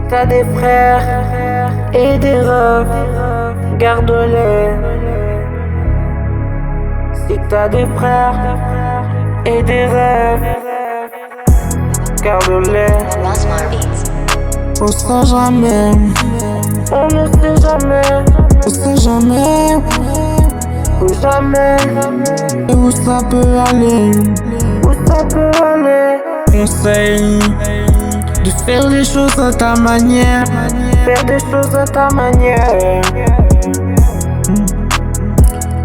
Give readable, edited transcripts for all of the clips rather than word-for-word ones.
t'as des frères et des refs, garde-les. Si t'as des frères et des rêves, garde-les. On sait jamais, On ne sait jamais, on sait jamais ou jamais, où ça peut aller. où ça peut aller. Conseil de faire les choses à ta manière. Faire des choses à ta manière.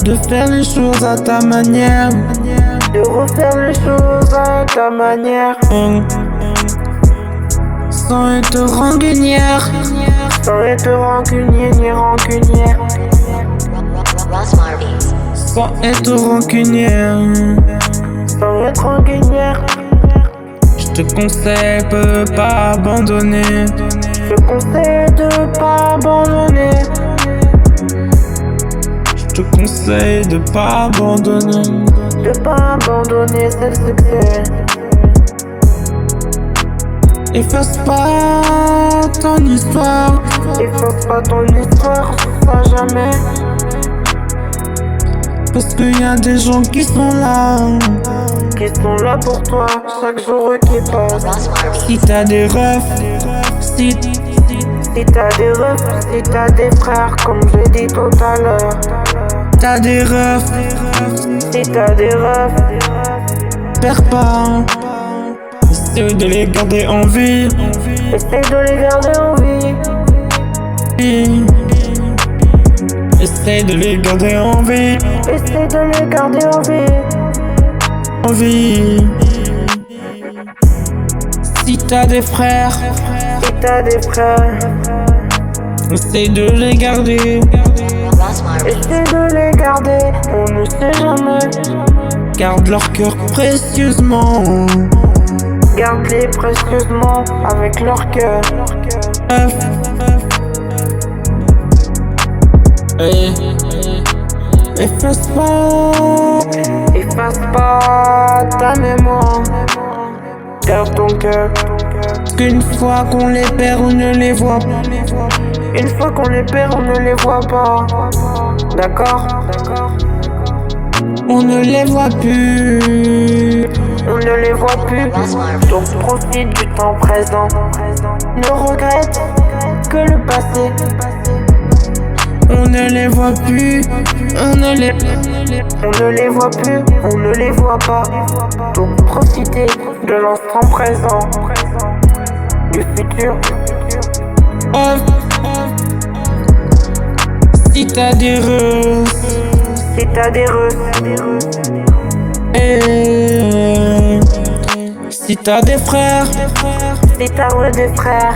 De faire les choses à ta manière. De refaire les choses à ta manière. Sans être rancunière. Sans être rancunier ni rancunière. Sans être rancunière. Sans être rancunière. Je te conseille de pas abandonner. Je conseille de pas abandonner. Je te conseille de pas abandonner. De pas abandonner, c'est le succès. Efface pas ton histoire. Efface pas ton histoire, ça jamais. Parce qu'il y a des gens qui sont là. Qui sont là pour toi, chaque jour qui passe. Si t'as des refs, si t'as des refs, si t'as des frères, comme j'ai dit tout à l'heure. t'as des refs, Si t'as des refs, perds pas. Essaye de les garder en vie. essaye de les garder en vie. Essaye de les garder en vie. Essaye de les garder en vie. En vie. Si t'as des frères, Si t'as des frères, essaye de les garder. essaye de les garder, on ne sait jamais. Garde leur cœur précieusement. Garde-les précieusement avec leur cœur. Efface pas. Efface pas ta mémoire. Garde ton cœur. Parce qu'une fois qu'on les perd, on ne les voit pas. Une fois qu'on les perd, on ne les voit pas. D'accord? On ne les voit plus. On ne les voit plus. Donc profite du temps présent. Ne regrette que le passé. On ne les voit plus. On ne les voit plus, on ne les voit pas. Donc profitez de l'instant présent, du futur. Si t'as des refs, Si t'as des refs, si t'as des frères, si t'as des frères,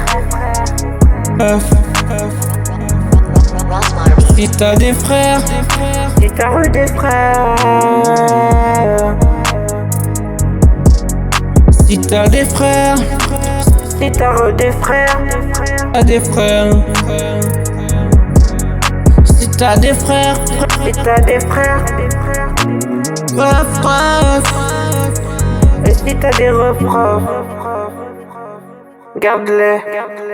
si t'as des frères, si t'as des frères, si t'as des frères, si t'as des frères, t'as des frères, si t'as des frères, si t'as des frères, et si t'as des refs, garde-les.